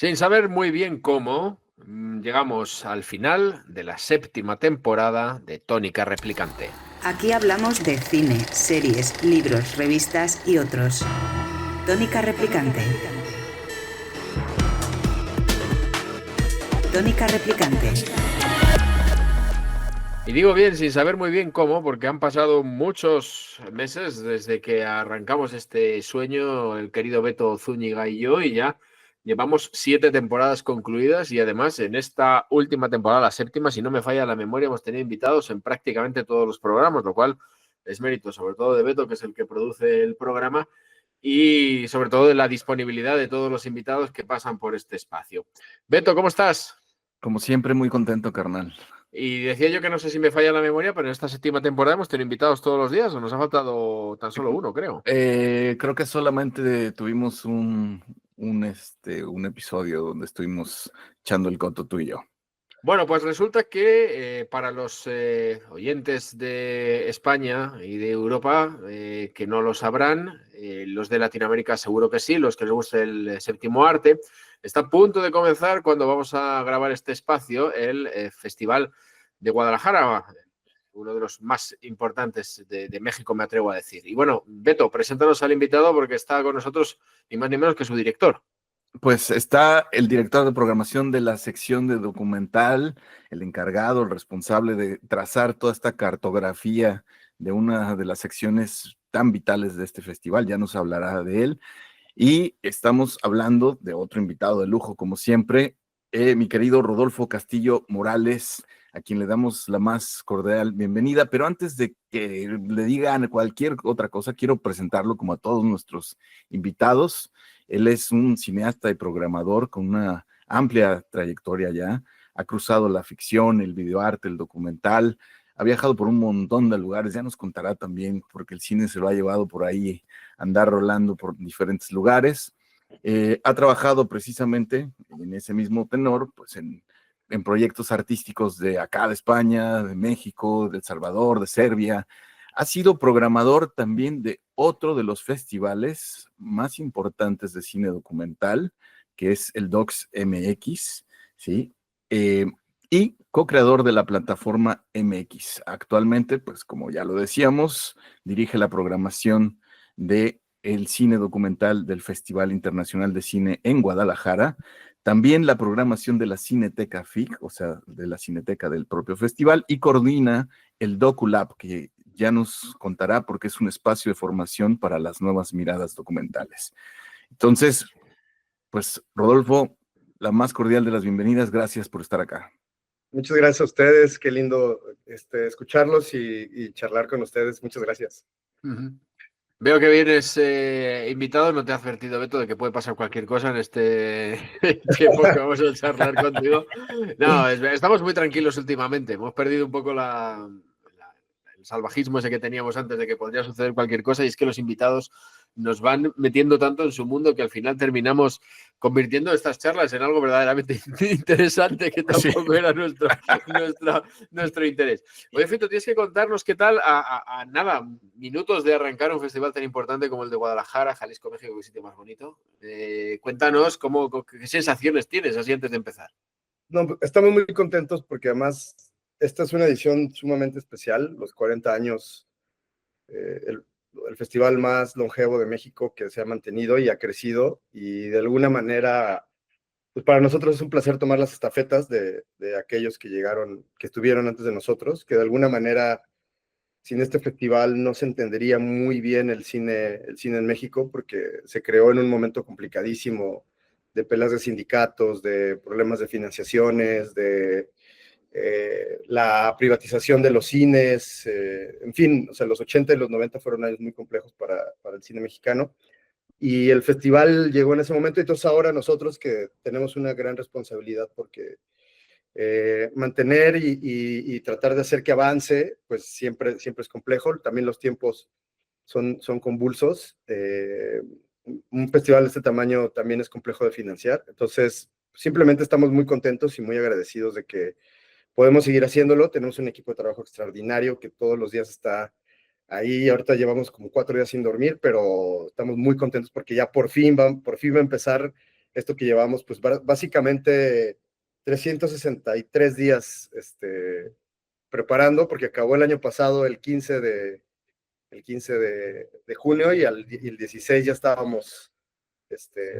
Sin saber muy bien cómo, llegamos al final de la séptima temporada de Tónica Replicante. Aquí hablamos de cine, series, libros, revistas y otros. Tónica Replicante. Tónica Replicante. Y digo bien, sin saber muy bien cómo, porque han pasado muchos meses desde que arrancamos este sueño, el querido Beto Zúñiga y yo, y ya llevamos 7 temporadas concluidas y además en esta última temporada, la séptima, si no me falla la memoria, hemos tenido invitados en prácticamente todos los programas, lo cual es mérito sobre todo de Beto, que es el que produce el programa, y sobre todo de la disponibilidad de todos los invitados que pasan por este espacio. Beto, ¿cómo estás? Como siempre, muy contento, carnal. Y decía yo que no sé si me falla la memoria, pero en esta séptima temporada hemos tenido invitados todos los días, o nos ha faltado tan solo uno, creo. Creo que solamente tuvimos un episodio donde estuvimos echando el coto tú y yo. Bueno, pues resulta que para los oyentes de España y de Europa, que no lo sabrán, los de Latinoamérica seguro que sí, los que les guste el séptimo arte, está a punto de comenzar cuando vamos a grabar este espacio, el Festival de Guadalajara, uno de los más importantes de México, me atrevo a decir. Y bueno, Beto, preséntanos al invitado porque está con nosotros ni más ni menos que su director. Pues está el director de programación de la sección de documental, el encargado, el responsable de trazar toda esta cartografía de una de las secciones tan vitales de este festival. Ya nos hablará de él. Y estamos hablando de otro invitado de lujo, como siempre, mi querido Rodolfo Castillo Morales, a quien le damos la más cordial bienvenida. Pero antes de que le digan cualquier otra cosa, quiero presentarlo como a todos nuestros invitados. Él es un cineasta y programador con una amplia trayectoria ya. Ha cruzado la ficción, el videoarte, el documental. Ha viajado por un montón de lugares. Ya nos contará también, porque el cine se lo ha llevado por ahí andar rolando por diferentes lugares. Ha trabajado precisamente en ese mismo tenor, pues en proyectos artísticos de acá, de España, de México, de El Salvador, de Serbia. Ha sido programador también de otro de los festivales más importantes de cine documental, que es el Docs MX, ¿sí? Y co-creador de la plataforma MX. Actualmente, pues como ya lo decíamos, dirige la programación de el cine documental del Festival Internacional de Cine en Guadalajara, también la programación de la Cineteca FIC, o sea, de la Cineteca del propio festival, y coordina el DocuLab, que ya nos contará porque es un espacio de formación para las nuevas miradas documentales. Entonces, pues, Rodolfo, la más cordial de las bienvenidas, gracias por estar acá. Muchas gracias a ustedes, qué lindo escucharlos y charlar con ustedes, muchas gracias. Veo que vienes invitado, no te ha advertido Beto de que puede pasar cualquier cosa en este tiempo que vamos a charlar contigo. No, estamos muy tranquilos últimamente, hemos perdido un poco el salvajismo ese que teníamos antes de que podría suceder cualquier cosa, y es que los invitados nos van metiendo tanto en su mundo que al final terminamos convirtiendo estas charlas en algo verdaderamente interesante, que tampoco era nuestro interés. Oye, Fito, tienes que contarnos qué tal a nada, minutos de arrancar un festival tan importante como el de Guadalajara, Jalisco, México, que sitio más bonito. Cuéntanos qué sensaciones tienes así antes de empezar. No, estamos muy contentos porque además esta es una edición sumamente especial, los 40 años, el festival más longevo de México que se ha mantenido y ha crecido, y de alguna manera, pues para nosotros es un placer tomar las estafetas de aquellos que llegaron, que estuvieron antes de nosotros, que de alguna manera sin este festival no se entendería muy bien el cine en México, porque se creó en un momento complicadísimo de peleas de sindicatos, de problemas de financiaciones, de la privatización de los cines, en fin, o sea, los 80 y los 90 fueron años muy complejos para el cine mexicano, y el festival llegó en ese momento, y entonces ahora nosotros que tenemos una gran responsabilidad porque mantener y tratar de hacer que avance, pues siempre es complejo, también los tiempos son convulsos, un festival de este tamaño también es complejo de financiar, entonces simplemente estamos muy contentos y muy agradecidos de que podemos seguir haciéndolo. Tenemos un equipo de trabajo extraordinario que todos los días está ahí. Ahorita llevamos como 4 días sin dormir, pero estamos muy contentos porque ya por fin va a empezar esto que llevamos, pues básicamente 363 días preparando, porque acabó el año pasado el 15 de junio y el 16 ya estábamos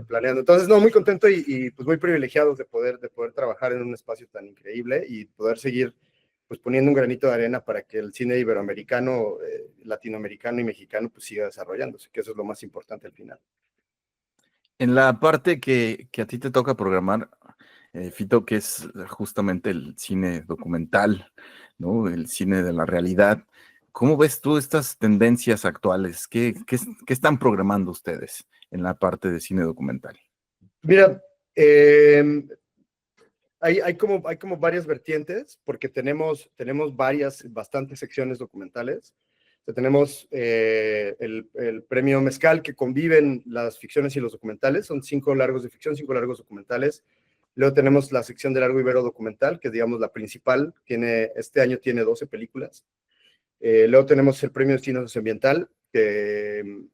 planeando. Entonces, no, muy contento y pues muy privilegiados de poder trabajar en un espacio tan increíble y poder seguir pues poniendo un granito de arena para que el cine iberoamericano, latinoamericano y mexicano pues siga desarrollándose, que eso es lo más importante al final. En la parte que a ti te toca programar, Fito, que es justamente el cine documental, ¿no? El cine de la realidad. ¿Cómo ves tú estas tendencias actuales? ¿Qué están programando ustedes en la parte de cine documental? Mira, hay como varias vertientes, porque tenemos bastantes secciones documentales. O sea, tenemos el premio Mezcal, que conviven las ficciones y los documentales. Son 5 largos de ficción, 5 largos documentales. Luego tenemos la sección de largo ibero documental, que es, digamos, la principal. Este año tiene 12 películas. Luego tenemos el premio Cine Socioambiental, que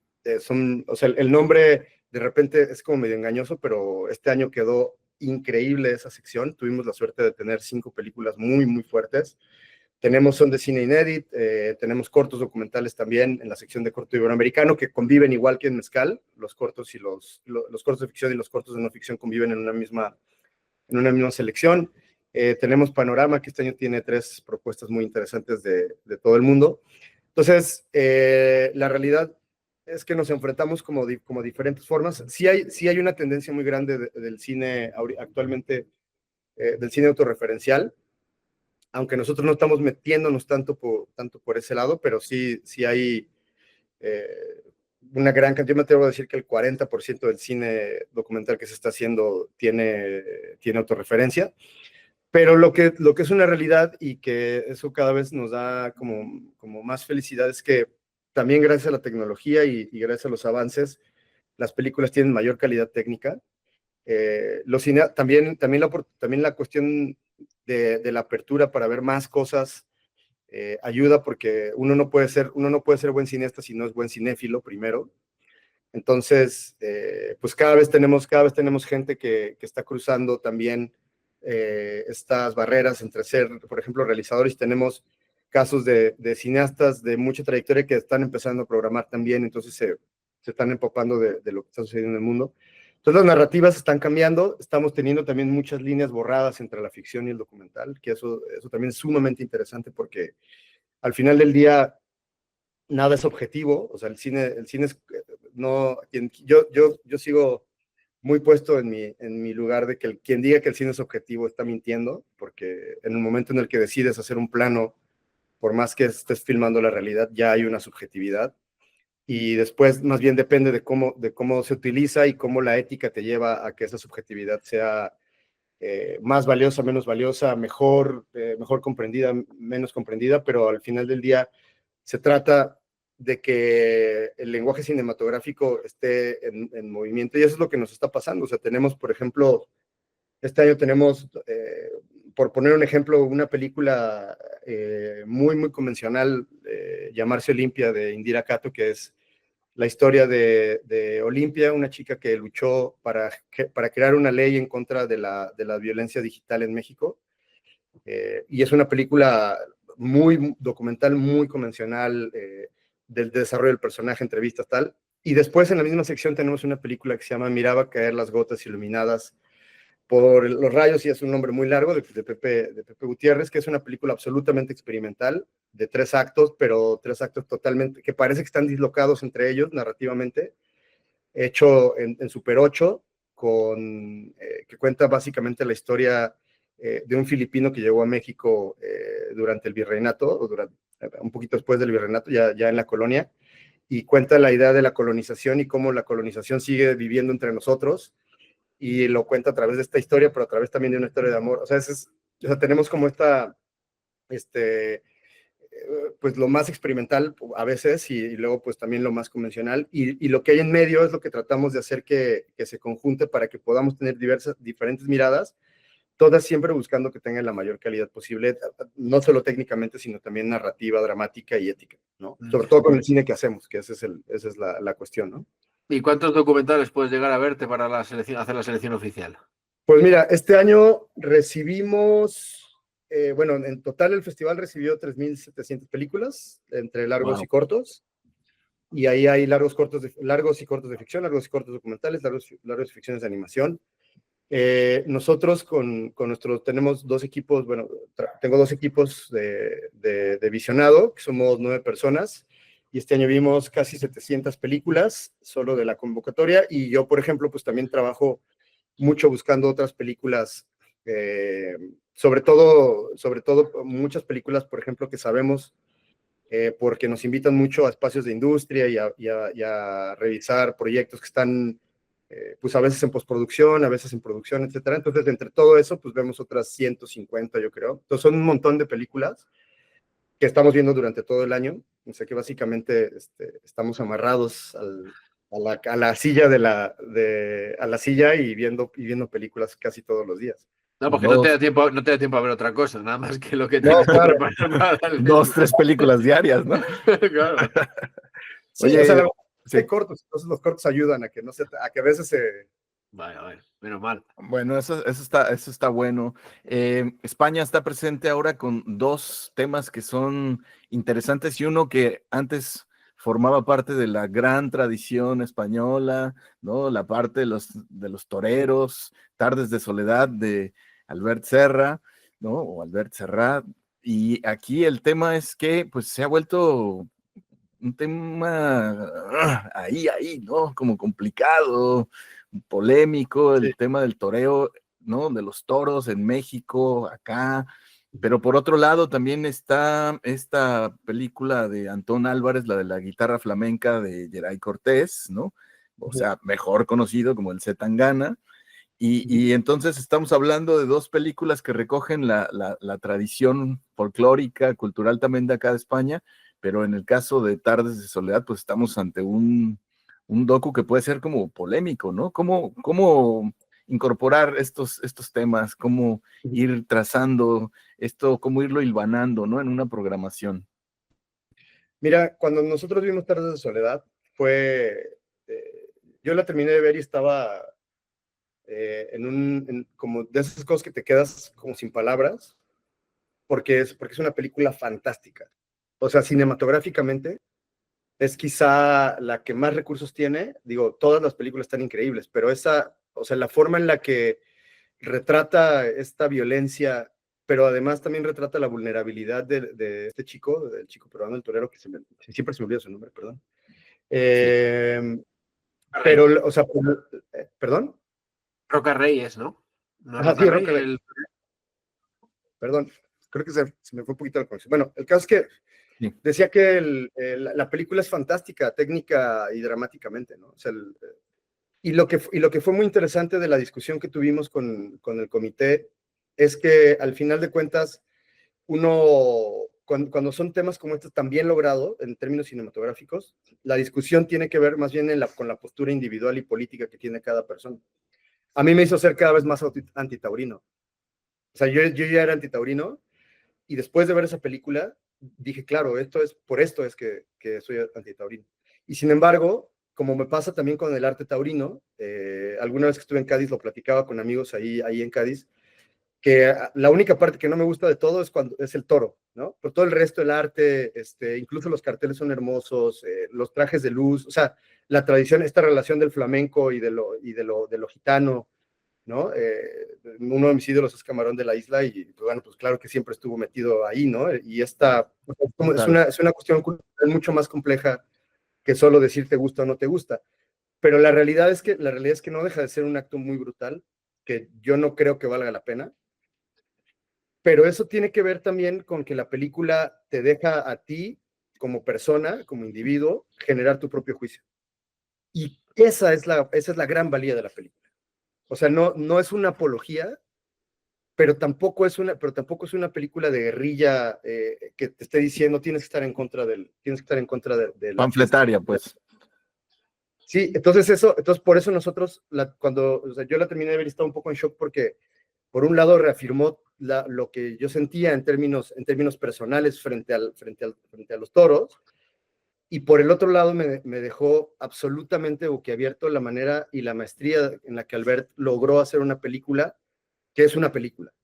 o sea, el nombre de repente es como medio engañoso, pero este año quedó increíble esa sección. Tuvimos la suerte de tener 5 películas muy, muy fuertes. Son de cine inédit, tenemos cortos documentales también en la sección de corto iberoamericano, que conviven igual que en Mezcal. Los cortos y los cortos de ficción y los cortos de no ficción conviven en una misma selección. Tenemos Panorama, que este año tiene 3 propuestas muy interesantes de todo el mundo. Entonces, la realidad es que nos enfrentamos como diferentes formas. Sí hay una tendencia muy grande del cine actualmente, del cine autorreferencial, aunque nosotros no estamos metiéndonos tanto por ese lado, pero sí hay una gran cantidad. Yo me atrevo a decir que el 40% del cine documental que se está haciendo tiene autorreferencia. Pero lo que es una realidad, y que eso cada vez nos da como más felicidad, es que también gracias a la tecnología y gracias a los avances, las películas tienen mayor calidad técnica. También la cuestión de la apertura para ver más cosas ayuda, porque uno no puede ser buen cineasta si no es buen cinéfilo primero. Entonces, pues cada vez tenemos gente que está cruzando también estas barreras entre ser, por ejemplo, realizadores. Tenemos casos de cineastas de mucha trayectoria que están empezando a programar también, entonces se están empapando de lo que está sucediendo en el mundo. Entonces las narrativas están cambiando, estamos teniendo también muchas líneas borradas entre la ficción y el documental, que eso también es sumamente interesante, porque al final del día nada es objetivo. O sea, el cine es, no, yo sigo muy puesto en mi lugar de que quien diga que el cine es objetivo está mintiendo, porque en el momento en el que decides hacer un plano, por más que estés filmando la realidad, ya hay una subjetividad, y después más bien depende de cómo se utiliza y cómo la ética te lleva a que esa subjetividad sea más valiosa, menos valiosa, mejor comprendida, menos comprendida, pero al final del día se trata de que el lenguaje cinematográfico esté en movimiento, y eso es lo que nos está pasando. O sea, tenemos, por ejemplo, este año tenemos, por poner un ejemplo, una película muy, muy convencional, Llamarse Olimpia, de Indira Kato, que es la historia de Olimpia, una chica que luchó para crear una ley en contra de la violencia digital en México. Y es una película muy documental, muy convencional, del desarrollo del personaje, entrevistas, tal. Y después en la misma sección tenemos una película que se llama Miraba caer las gotas iluminadas por los rayos, y es un nombre muy largo, de Pepe Gutiérrez, que es una película absolutamente experimental, de 3 actos, pero 3 actos totalmente, que parece que están dislocados entre ellos narrativamente, hecho en Super 8, que cuenta básicamente la historia de un filipino que llegó a México durante el virreinato, o un poquito después del virreinato, ya en la colonia, y cuenta la idea de la colonización y cómo la colonización sigue viviendo entre nosotros, y lo cuenta a través de esta historia, pero a través también de una historia de amor. O sea, tenemos como pues lo más experimental a veces, y luego pues también lo más convencional, y lo que hay en medio es lo que tratamos de hacer que se conjunte para que podamos tener diferentes miradas, todas siempre buscando que tengan la mayor calidad posible, no solo técnicamente, sino también narrativa, dramática y ética, ¿no? Sobre todo con el cine que hacemos, que esa es la cuestión, ¿no? ¿Y cuántos documentales puedes llegar a verte para la selección, hacer la selección oficial? Pues mira, este año recibimos, bueno, en total el festival recibió 3.700 películas, entre largos y cortos, y ahí hay largos y cortos de ficción, largos y cortos documentales, largos y ficciones de animación. Nosotros tenemos dos equipos, bueno, tengo dos equipos de visionado, que somos 9 personas, y este año vimos casi 700 películas solo de la convocatoria, y yo, por ejemplo, pues también trabajo mucho buscando otras películas, sobre todo muchas películas, por ejemplo, que sabemos, porque nos invitan mucho a espacios de industria y a revisar proyectos que están, pues a veces en postproducción, a veces en producción, etcétera. Entonces, entre todo eso, pues vemos otras 150, yo creo. Entonces, son un montón de películas que estamos viendo durante todo el año. O sea que básicamente estamos amarrados a la silla a la silla y viendo películas casi todos los días. No, porque no te da tiempo, no te da tiempo a ver otra cosa, nada más que lo que No, tienes que claro. preparar para el 2, 3 películas diarias, ¿no? Claro. Sí, Oye, o sea, la verdad es que sí. hay cortos, entonces los cortos ayudan a que no a que a veces se... Vale, menos mal. Bueno, eso está bueno. España está presente ahora con 2 temas que son interesantes y uno que antes formaba parte de la gran tradición española, ¿no? La parte de los toreros, Tardes de Soledad de Albert Serra, ¿no? O Albert Serrat. Y aquí el tema es que pues se ha vuelto un tema ahí, ¿no? Como complicado, polémico, Sí. el tema del toreo, ¿no? De los toros en México, acá. Pero por otro lado también está esta película de Antón Álvarez, la de la guitarra flamenca de Geray Cortés, ¿no? O sea, mejor conocido como el C. Tangana. Y entonces estamos hablando de 2 películas que recogen la tradición folclórica, cultural también de acá de España, pero en el caso de Tardes de Soledad, pues estamos ante un docu que puede ser como polémico, ¿no? ¿Cómo incorporar estos temas? ¿Cómo ir trazando esto? ¿Cómo irlo hilvanando, ¿no? En una programación. Mira, cuando nosotros vimos Tardes de Soledad, fue... yo la terminé de ver y estaba como de esas cosas que te quedas como sin palabras, porque es una película fantástica. O sea, cinematográficamente es quizá la que más recursos tiene. Digo, todas las películas están increíbles, pero o sea, la forma en la que retrata esta violencia, pero además también retrata la vulnerabilidad de este chico, del chico peruano, el torero, que siempre se me olvida su nombre, perdón. Sí. Pero, o sea, perdón. Roca Reyes, ¿no? ¿No es Ajá, Roca sí, Reyes? perdón, creo que se me fue un poquito la conexión. Bueno, el caso es que Sí. decía que la película es fantástica, técnica y dramáticamente, ¿no? O sea, y lo que fue muy interesante de la discusión que tuvimos con el comité es que al final de cuentas, cuando son temas como estos tan bien logrados en términos cinematográficos, la discusión tiene que ver más bien con la postura individual y política que tiene cada persona. A mí me hizo ser cada vez más antitaurino. O sea, yo ya era antitaurino y después de ver esa película dije, claro, por esto es que soy antitaurino. Y sin embargo, como me pasa también con el arte taurino, alguna vez que estuve en Cádiz lo platicaba con amigos ahí en Cádiz, que la única parte que no me gusta de todo es el toro, ¿no? Por todo el resto del arte, incluso los carteles son hermosos, los trajes de luz, o sea, la tradición, esta relación del flamenco y de lo gitano, ¿no? Uno de mis ídolos es Camarón de la Isla y pues, bueno, pues claro que siempre estuvo metido ahí, ¿no? Y es una cuestión cultural mucho más compleja que solo decir te gusta o no te gusta. Pero la realidad es que no deja de ser un acto muy brutal, que yo no creo que valga la pena. Pero eso tiene que ver también con que la película te deja a ti, como persona, como individuo, generar tu propio juicio. Y esa es la gran valía de la película. O sea, no es una apología, pero tampoco es una película de guerrilla que te esté diciendo tienes que estar en contra de Panfletaria, pues. Sí, entonces por eso nosotros, o sea, yo la terminé de ver y estaba un poco en shock porque, por un lado, reafirmó lo que yo sentía en términos personales frente a los toros, Y por el otro lado me dejó absolutamente boquiabierto la manera y la maestría en la que Albert logró hacer una película que es una película,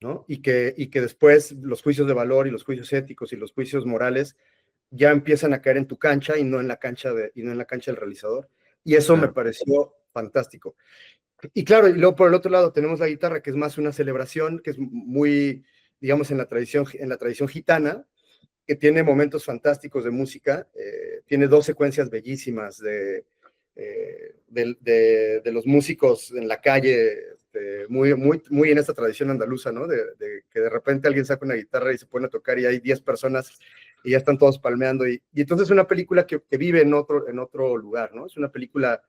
¿no? Y que después los juicios de valor y los juicios éticos y los juicios morales ya empiezan a caer en tu cancha y no en la cancha del realizador. Y eso me pareció fantástico. Y claro, y luego por el otro lado tenemos la guitarra, que es más una celebración, que es muy, digamos, en la tradición gitana, que tiene momentos fantásticos de música, tiene 2 secuencias bellísimas de los músicos en la calle, muy en esta tradición andaluza, ¿no? De que de repente alguien saca una guitarra y se pone a tocar y hay 10 personas y ya están todos palmeando. Y entonces es una película que vive en otro lugar, ¿no? Es una película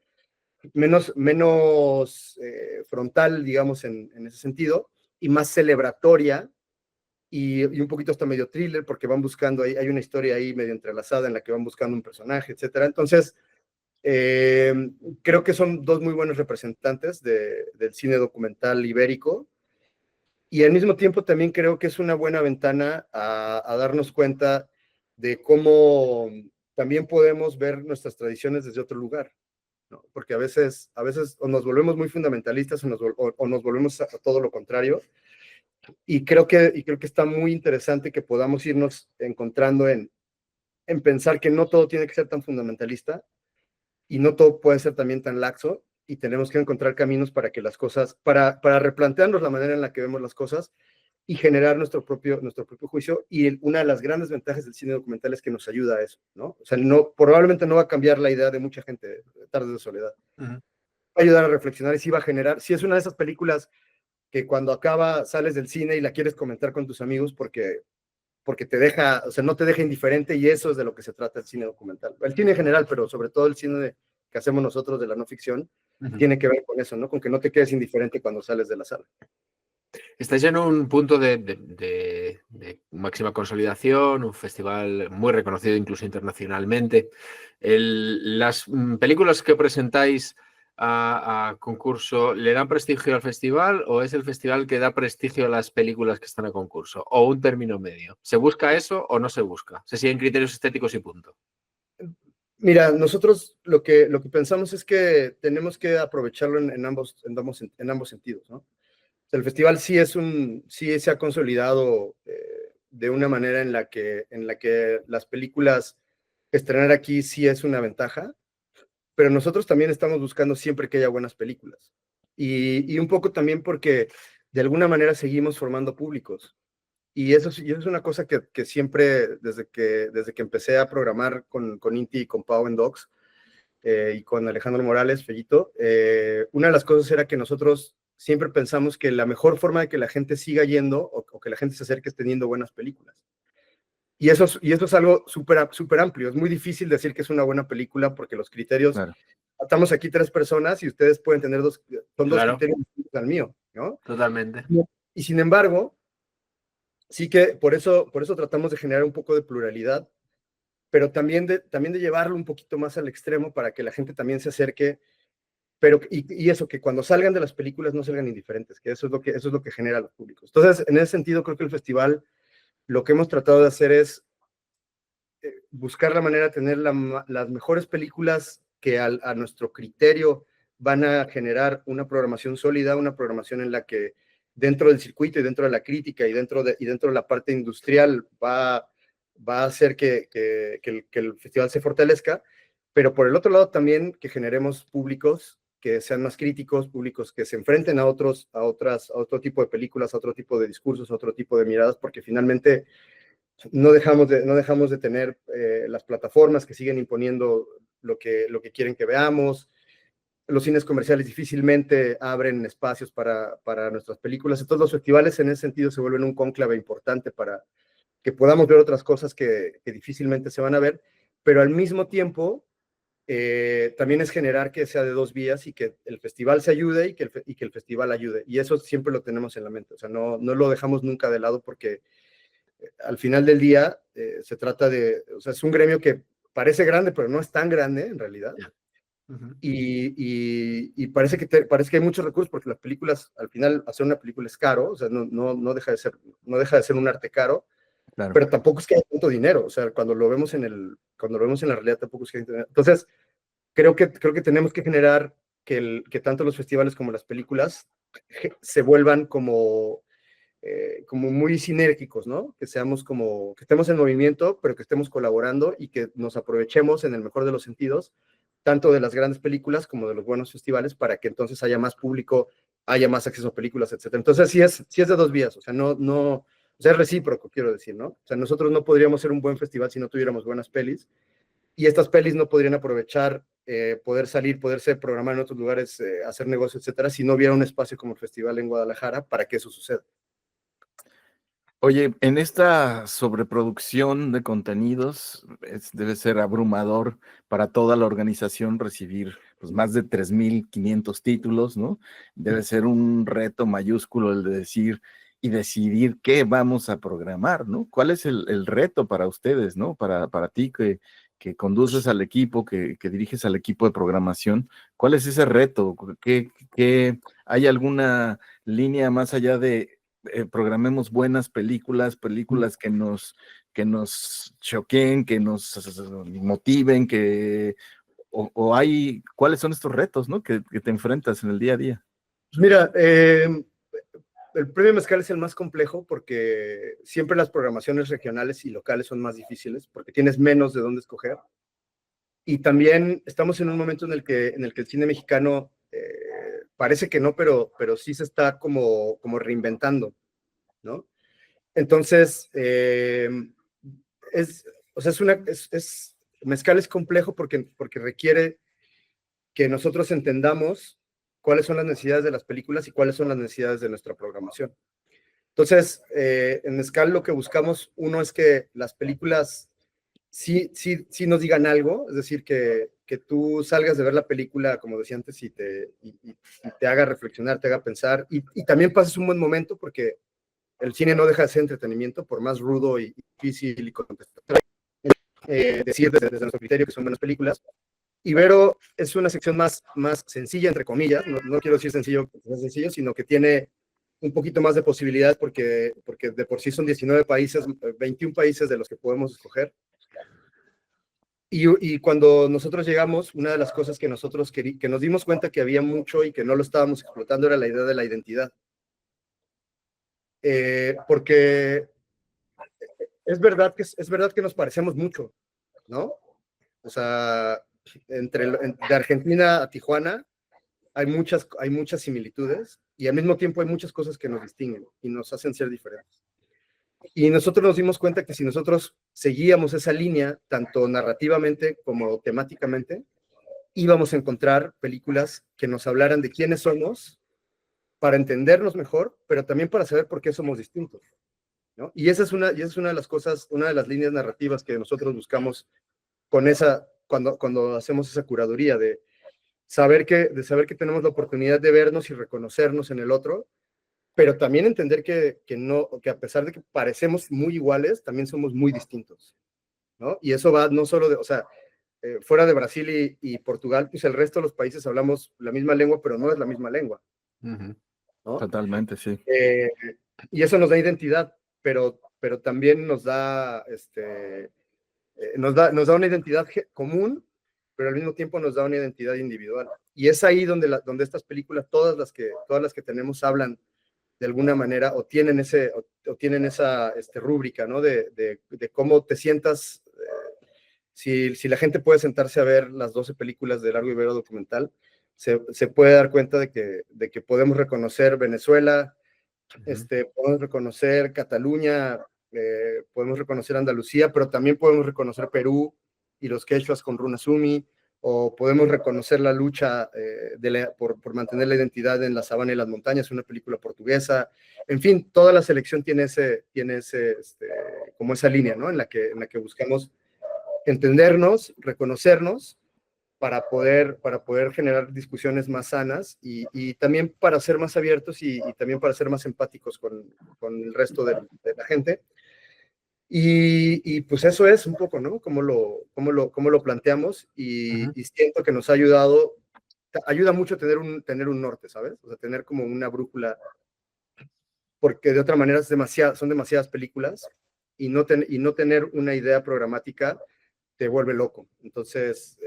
menos frontal, digamos, en ese sentido, y más celebratoria, y un poquito hasta medio thriller, porque van buscando, hay una historia ahí medio entrelazada en la que van buscando un personaje, etcétera. Entonces, creo que son 2 muy buenos representantes del cine documental ibérico, y al mismo tiempo también creo que es una buena ventana a darnos cuenta de cómo también podemos ver nuestras tradiciones desde otro lugar, ¿no? Porque a veces o nos volvemos muy fundamentalistas o nos volvemos a todo lo contrario, y creo que está muy interesante que podamos irnos encontrando en pensar que no todo tiene que ser tan fundamentalista y no todo puede ser también tan laxo, y tenemos que encontrar caminos para que las cosas, para replantearnos la manera en la que vemos las cosas y generar nuestro propio juicio. Y una de las grandes ventajas del cine documental es que nos ayuda a eso, ¿no? O sea, probablemente no va a cambiar la idea de mucha gente, Tardes de Soledad. Va a ayudar a reflexionar y sí va a generar, si es una de esas películas que cuando acaba sales del cine y la quieres comentar con tus amigos porque te deja, o sea, no te deja indiferente, y eso es de lo que se trata el cine documental. El cine en general, pero sobre todo el cine que hacemos nosotros de la no ficción, tiene que ver con eso, ¿no? Con que no te quedes indiferente cuando sales de la sala. Estáis en un punto de máxima consolidación, un festival muy reconocido incluso internacionalmente. Las películas que presentáis a concurso, ¿le dan prestigio al festival o es el festival que da prestigio a las películas que están a concurso? ¿O un término medio? ¿Se busca eso o no se busca? ¿Se siguen criterios estéticos y punto? Mira, nosotros lo que pensamos es que tenemos que aprovecharlo en ambos sentidos, ¿no? O sea, el festival sí se ha consolidado de una manera en la que las películas estrenar aquí sí es una ventaja, pero nosotros también estamos buscando siempre que haya buenas películas. Y un poco también porque de alguna manera seguimos formando públicos. Y eso es una cosa que siempre, desde que empecé a programar con Inti y con Pau en Docs, y con Alejandro Morales, Fellito, una de las cosas era que nosotros siempre pensamos que la mejor forma de que la gente siga yendo o que la gente se acerque es teniendo buenas películas. Y eso es algo súper amplio. Es muy difícil decir que es una buena película porque los criterios, Claro. estamos aquí 3 personas y ustedes pueden tener son dos Claro. criterios distintos al mío, ¿no? Totalmente. Y sin embargo, sí que por eso tratamos de generar un poco de pluralidad, pero también de llevarlo un poquito más al extremo para que la gente también se acerque, y eso, que cuando salgan de las películas no salgan indiferentes, que eso es lo que genera a los públicos. Entonces, en ese sentido, creo que el festival, lo que hemos tratado de hacer es buscar la manera de tener las mejores películas que a nuestro criterio van a generar una programación sólida, una programación en la que dentro del circuito y dentro de la crítica y dentro de la parte industrial va a hacer que el festival se fortalezca, pero por el otro lado también que generemos públicos que sean más críticos, públicos que se enfrenten a otro tipo de películas, a otro tipo de discursos, a otro tipo de miradas, porque finalmente no dejamos de tener las plataformas que siguen imponiendo lo que quieren que veamos. Los cines comerciales difícilmente abren espacios para nuestras películas. Entonces los festivales en ese sentido se vuelven un cónclave importante para que podamos ver otras cosas que difícilmente se van a ver, pero al mismo tiempo también es generar que sea de 2 vías y que el festival se ayude y que el festival ayude. Y eso siempre lo tenemos en la mente. O sea, no lo dejamos nunca de lado porque al final del día se trata o sea, es un gremio que parece grande, pero no es tan grande en realidad. Y parece que hay muchos recursos, porque las películas, al final, hacer una película es caro, o sea, no deja de ser un arte caro, Claro. pero tampoco es que haya tanto dinero, o sea, cuando lo vemos cuando lo vemos en la realidad tampoco es que haya tanto dinero. Entonces, creo que tenemos que generar que tanto los festivales como las películas se vuelvan como muy sinérgicos, ¿no? Que seamos que estemos en movimiento, pero que estemos colaborando y que nos aprovechemos en el mejor de los sentidos, tanto de las grandes películas como de los buenos festivales, para que entonces haya más público, haya más acceso a películas, etcétera. Entonces sí es de dos vías, o sea, o sea, es recíproco, quiero decir, ¿no? O sea, nosotros no podríamos ser un buen festival si no tuviéramos buenas pelis, y estas pelis no podrían aprovechar, poder salir, poderse programar en otros lugares, hacer negocios, etcétera, si no hubiera un espacio como el festival en Guadalajara para que eso suceda. Oye, en esta sobreproducción de contenidos debe ser abrumador para toda la organización recibir pues, más de 3,500 títulos, ¿no? Debe ser un reto mayúsculo el de decir y decidir qué vamos a programar, ¿no? ¿Cuál es el reto para ustedes, ¿no? Para ti que conduces al equipo, que diriges al equipo de programación, ¿cuál es ese reto? ¿Hay alguna línea más allá de programemos buenas películas que nos choqueen, que nos motiven, ¿cuáles son estos retos, ¿no? Que te enfrentas en el día a día? Pues mira, el premio Mezcal es el más complejo porque siempre las programaciones regionales y locales son más difíciles porque tienes menos de dónde escoger. Y también estamos en un momento en el que el cine mexicano parece que no, pero sí se está como reinventando, ¿no? Entonces, o sea, Mezcal es complejo porque requiere que nosotros entendamos cuáles son las necesidades de las películas y cuáles son las necesidades de nuestra programación. Entonces, en Mezcal lo que buscamos, uno es que las películas sí nos digan algo, es decir, que tú salgas de ver la película, como decía antes, y te haga reflexionar, te haga pensar, y también pases un buen momento, porque el cine no deja de ser entretenimiento, por más rudo y difícil y contestatario, decir desde nuestro criterio que son buenas películas. Ibero es una sección más sencilla, entre comillas, no quiero decir sencillo, sino que tiene un poquito más de posibilidades porque de por sí son 19 países, 21 países de los que podemos escoger. Y cuando nosotros llegamos, una de las cosas que nos dimos cuenta que había mucho y que no lo estábamos explotando era la idea de la identidad. Porque es verdad que nos parecemos mucho, ¿no? O sea, de Argentina a Tijuana hay muchas similitudes y al mismo tiempo hay muchas cosas que nos distinguen y nos hacen ser diferentes. Y nosotros nos dimos cuenta que si nosotros seguíamos esa línea, tanto narrativamente como temáticamente, íbamos a encontrar películas que nos hablaran de quiénes somos para entendernos mejor, pero también para saber por qué somos distintos, ¿no? Y esa es una de las cosas, una de las líneas narrativas que nosotros buscamos cuando hacemos esa curaduría de saber que tenemos la oportunidad de vernos y reconocernos en el otro, pero también entender que a pesar de que parecemos muy iguales, también somos muy distintos, ¿no? Y eso va no solo o sea, fuera de Brasil y Portugal, pues el resto de los países hablamos la misma lengua, pero no es la misma lengua, ¿no? Totalmente, sí. Y eso nos da identidad, pero también nos da una identidad común, pero al mismo tiempo nos da una identidad individual. Y es ahí donde estas películas, todas las que tenemos, hablan de alguna manera o tienen esa rúbrica, ¿no? De cómo te sientas. Si la gente puede sentarse a ver las 12 películas de Largo Ibero documental, se puede dar cuenta de que podemos reconocer Venezuela, podemos reconocer Cataluña, podemos reconocer Andalucía, pero también podemos reconocer Perú y los quechuas con Runasumi, o podemos reconocer la lucha por mantener la identidad en la sabana y las montañas, una película portuguesa. En fin, toda la selección tiene como esa línea, ¿no? En la que buscamos entendernos, reconocernos, para poder generar discusiones más sanas y también para ser más abiertos y también para ser más empáticos con el resto de la gente. Y pues eso es un poco, ¿no? Cómo lo planteamos y siento que nos ha ayuda mucho tener un norte, ¿sabes? O sea, tener como una brújula, porque de otra manera son demasiadas películas y no tener una idea programática te vuelve loco. Entonces,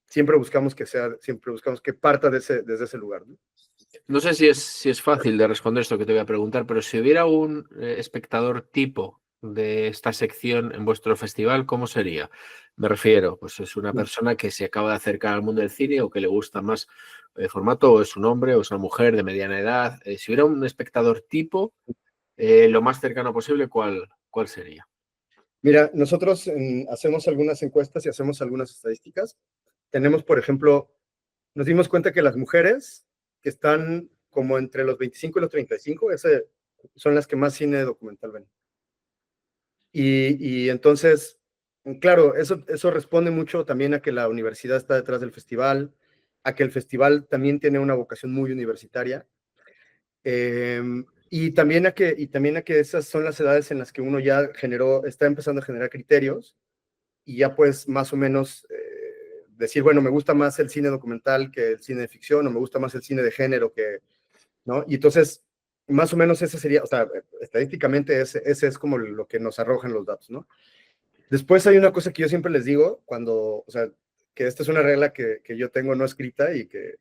siempre buscamos que parta desde ese lugar, ¿no? No sé si es fácil de responder esto que te voy a preguntar, pero si hubiera un espectador tipo de esta sección en vuestro festival, ¿cómo sería? Me refiero, pues es una persona que se acaba de acercar al mundo del cine o que le gusta más el formato, o es un hombre o es una mujer de mediana edad. Si hubiera un espectador tipo, lo más cercano posible, ¿cuál sería? Mira, nosotros hacemos algunas encuestas y hacemos algunas estadísticas. Tenemos, por ejemplo, nos dimos cuenta que las mujeres que están como entre los 25 y los 35, son las que más cine documental ven. Y entonces, claro, eso responde mucho también a que la universidad está detrás del festival, a que el festival también tiene una vocación muy universitaria, y también a que esas son las edades en las que uno ya está empezando a generar criterios, y ya pues más o menos decir, bueno, me gusta más el cine documental que el cine de ficción, o me gusta más el cine de género ¿no? Y entonces, más o menos ese sería, o sea, estadísticamente ese es como lo que nos arrojan los datos, ¿no? Después hay una cosa que yo siempre les digo, o sea, que esta es una regla que yo tengo no escrita y que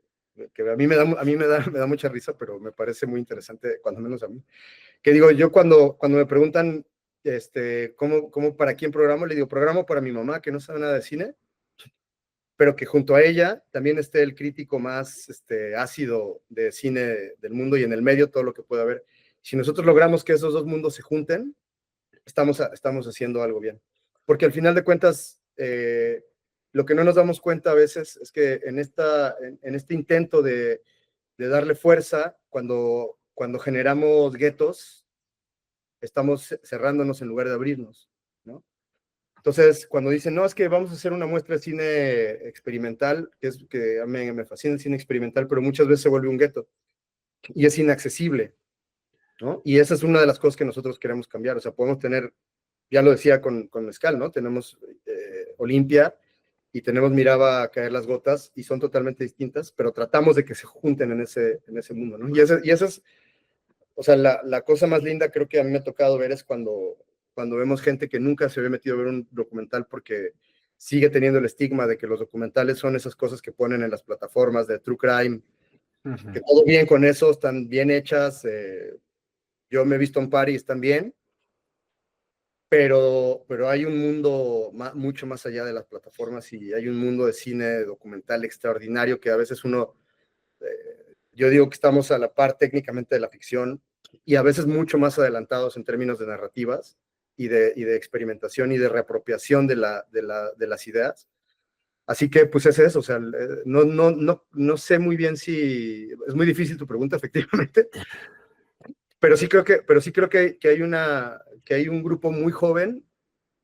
a mí me da mucha risa, pero me parece muy interesante, cuando menos a mí. Que digo, yo cuando me preguntan, ¿cómo para quién programo? Le digo, programo para mi mamá, que no sabe nada de cine, pero que junto a ella también esté el crítico más ácido de cine del mundo, y en el medio todo lo que pueda haber. Si nosotros logramos que esos dos mundos se junten, estamos haciendo algo bien. Porque al final de cuentas, lo que no nos damos cuenta a veces es que en este intento de darle fuerza, cuando generamos guetos, estamos cerrándonos en lugar de abrirnos, ¿no? Entonces, cuando dicen, no, es que vamos a hacer una muestra de cine experimental, que a mí me fascina el cine experimental, pero muchas veces se vuelve un gueto y es inaccesible, ¿no? Y esa es una de las cosas que nosotros queremos cambiar. O sea, podemos tener, ya lo decía con Mezcal, ¿no? Tenemos Olimpia y tenemos Miraba a caer las gotas, y son totalmente distintas, pero tratamos de que se junten en ese mundo, ¿no? Y esa es, o sea, la cosa más linda, creo que a mí me ha tocado ver, es cuando vemos gente que nunca se había metido a ver un documental, porque sigue teniendo el estigma de que los documentales son esas cosas que ponen en las plataformas de True Crime, que todo bien con eso, están bien hechas, yo me he visto un par y están bien, pero hay un mundo mucho más allá de las plataformas, y hay un mundo de cine documental extraordinario que a veces yo digo que estamos a la par técnicamente de la ficción, y a veces mucho más adelantados en términos de narrativas y de experimentación y de reapropiación de las ideas. Así que pues es eso, o sea, no sé muy bien si, es muy difícil tu pregunta, efectivamente, pero sí creo que hay un grupo muy joven,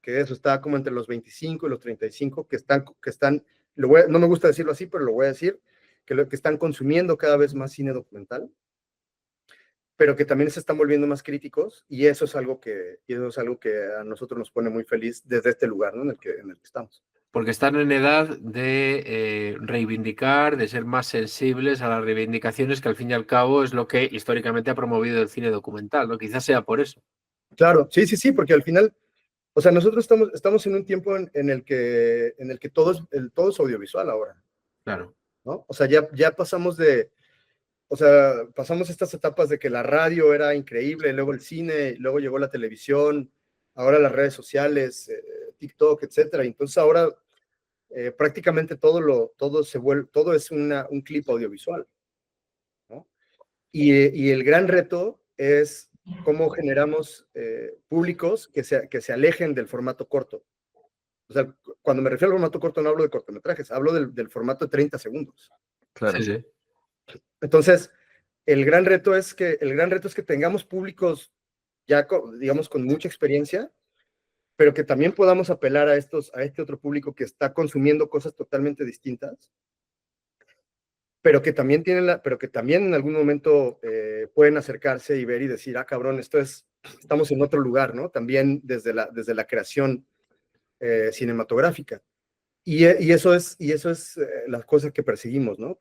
que eso está como entre los 25 y los 35, que están no me gusta decirlo así, pero lo voy a decir, que están consumiendo cada vez más cine documental, pero que también se están volviendo más críticos, y eso es algo que a nosotros nos pone muy feliz desde este lugar, ¿no? en el que estamos. Porque están en edad de reivindicar, de ser más sensibles a las reivindicaciones, que al fin y al cabo es lo que históricamente ha promovido el cine documental, ¿no? Quizás sea por eso. Claro, sí, porque al final, o sea, nosotros estamos en un tiempo en el que todo es audiovisual ahora. Claro. ¿No? O sea, ya pasamos pasamos estas etapas de que la radio era increíble, luego el cine, luego llegó la televisión, ahora las redes sociales, TikTok, etcétera. Entonces ahora prácticamente todo es un clip audiovisual, ¿no? Y el gran reto es cómo generamos públicos que se alejen del formato corto. O sea, cuando me refiero al formato corto no hablo de cortometrajes, hablo del formato de 30 segundos. Claro. Sí. Entonces, el gran reto es que tengamos públicos ya, digamos, con mucha experiencia, pero que también podamos apelar a este otro público que está consumiendo cosas totalmente distintas, pero que también en algún momento pueden acercarse y ver y decir, cabrón, estamos en otro lugar, ¿no? También desde la creación cinematográfica. Y eso es la cosa que perseguimos, ¿no?